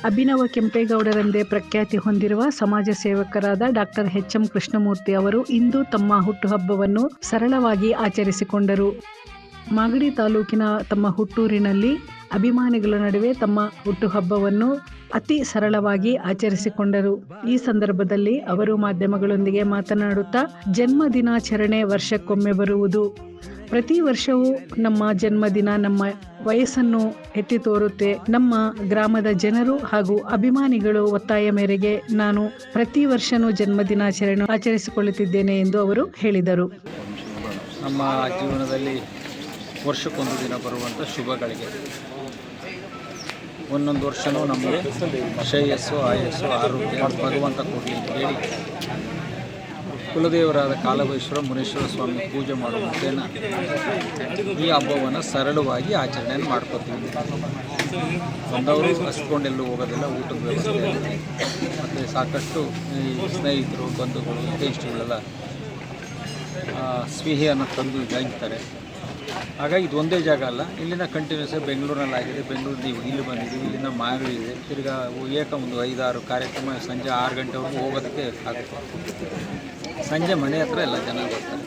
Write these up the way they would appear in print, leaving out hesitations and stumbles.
ಅಭಿನವ ಕೆಂಪೇಗೌಡರೆಂದೇ ಪ್ರಖ್ಯಾತಿ ಹೊಂದಿರುವ ಸಮಾಜ ಸೇವಕರಾದ ಡಾಕ್ಟರ್ ಎಚ್.ಎಂ. ಕೃಷ್ಣಮೂರ್ತಿ ಅವರು ಇಂದು ತಮ್ಮ ಹುಟ್ಟುಹಬ್ಬವನ್ನು ಸರಳವಾಗಿ ಆಚರಿಸಿಕೊಂಡರು. ಮಾಗಡಿ ತಾಲೂಕಿನ ತಮ್ಮ ಹುಟ್ಟೂರಿನಲ್ಲಿ ಅಭಿಮಾನಿಗಳ ನಡುವೆ ತಮ್ಮ ಹುಟ್ಟುಹಬ್ಬವನ್ನು ಅತಿ ಸರಳವಾಗಿ ಆಚರಿಸಿಕೊಂಡರು. ಈ ಸಂದರ್ಭದಲ್ಲಿ ಅವರು ಮಾಧ್ಯಮಗಳೊಂದಿಗೆ ಮಾತನಾಡುತ್ತಾ, ಜನ್ಮ ದಿನಾಚರಣೆ ವರ್ಷಕ್ಕೊಮ್ಮೆ ಬರುವುದು. ಪ್ರತಿ ವರ್ಷವೂ ನಮ್ಮ ಜನ್ಮದಿನ ನಮ್ಮ ವಯಸ್ಸನ್ನು ಎತ್ತಿ ತೋರುತ್ತೆ. ನಮ್ಮ ಗ್ರಾಮದ ಜನರು ಹಾಗೂ ಅಭಿಮಾನಿಗಳು ಒತ್ತಾಯ ಮೇರೆಗೆ ನಾನು ಪ್ರತಿ ವರ್ಷನೂ ಜನ್ಮದಿನಾಚರಣೆ ಆಚರಿಸಿಕೊಳ್ಳುತ್ತಿದ್ದೇನೆ ಎಂದು ಅವರು ಹೇಳಿದರು. ನಮ್ಮ ಜೀವನದಲ್ಲಿ ವರ್ಷಕ್ಕೊಂದು ದಿನ ಬರುವಂಥ ಶುಭಗಳಿಗೆ ಒಂದೊಂದು ವರ್ಷವೂ ನಮಗೆ ಶ್ರೇಯಸ್ಸು, ಆಯಸ್ಸು, ಆರೋಗ್ಯ ಭಗವಂತ ಕೊಡಲಿ ಅಂತ ಹೇಳಿ ಕುಲದೇವರಾದ ಕಾಲಭೈಶ್ವರ ಮುನೇಶ್ವರ ಸ್ವಾಮಿ ಪೂಜೆ ಮಾಡುವ ಮುಖೇನ ಈ ಹಬ್ಬವನ್ನು ಸರಳವಾಗಿ ಆಚರಣೆಯನ್ನು ಮಾಡ್ಕೋತೀವಿ. ಬಂದವರು ಹಸ್ಕೊಂಡೆಲ್ಲೂ ಹೋಗೋದಿಲ್ಲ, ಊಟದ ವ್ಯವಸ್ಥೆ ಮತ್ತು ಸಾಕಷ್ಟು ಈ ಸ್ನೇಹಿತರು, ಬಂಧುಗಳು, ಹಿತೈಷಿಗಳೆಲ್ಲ ಸಿಹಿಯನ್ನು ತಂದು ಜಾಯಿಸ್ತಾರೆ. ಹಾಗಾಗಿ ಇದು ಒಂದೇ ಜಾಗ ಅಲ್ಲ, ಇಲ್ಲಿನ ಕಂಟಿನ್ಯೂಸ್ ಬೆಂಗಳೂರಿನಲ್ಲಿ ಆಗಿದೆ. ಬೆಂಗಳೂರಿನ ಇಲ್ಲಿ ಬಂದಿದ್ದೀವಿ, ಇಲ್ಲಿನ ಮಾಗಡಿ ಇದೆ. ತಿರ್ಗಾ ಒಂದು 5-6 ಕಾರ್ಯಕ್ರಮ ಸಂಜೆ 6 ಗಂಟೆವರೆಗೂ ಹೋಗೋದಕ್ಕೆ ಆಗುತ್ತೆ. ಸಂಜೆ ಮನೆ ಹತ್ರ ಎಲ್ಲ ಜನ ಬರ್ತಾರೆ.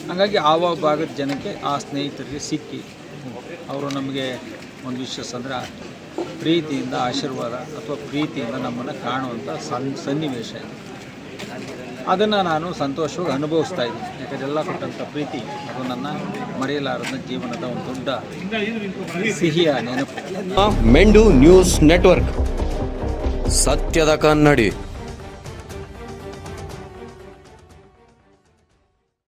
ಹಾಗಾಗಿ ಆವ ಭಾಗದ ಜನಕ್ಕೆ ಆ ಸ್ನೇಹಿತರಿಗೆ ಸಿಕ್ಕಿ ಅವರು ನಮಗೆ ಒಂದು ವಿಶೇಷ ಅಂದರೆ ಪ್ರೀತಿಯಿಂದ ಆಶೀರ್ವಾದ ಅಥವಾ ಪ್ರೀತಿಯಿಂದ ನಮ್ಮನ್ನು ಕಾಣುವಂಥ ಸನ್ನಿವೇಶ ಇದೆ. ಅದನ್ನು ನಾನು ಸಂತೋಷವಾಗಿ ಅನುಭವಿಸ್ತಾ ಇದ್ದೀನಿ. ಯಾಕಂದರೆ ಎಲ್ಲ ಕೊಟ್ಟಂಥ ಪ್ರೀತಿ ಅದು ನನ್ನ ಮರೆಯಲಾರದ ಜೀವನದ ಒಂದು ದೊಡ್ಡ ಸಿಹಿಯ ನೆನಪು. ಮೆಂಡು ನ್ಯೂಸ್ ನೆಟ್ವರ್ಕ್, ಸತ್ಯದ ಕನ್ನಡಿ.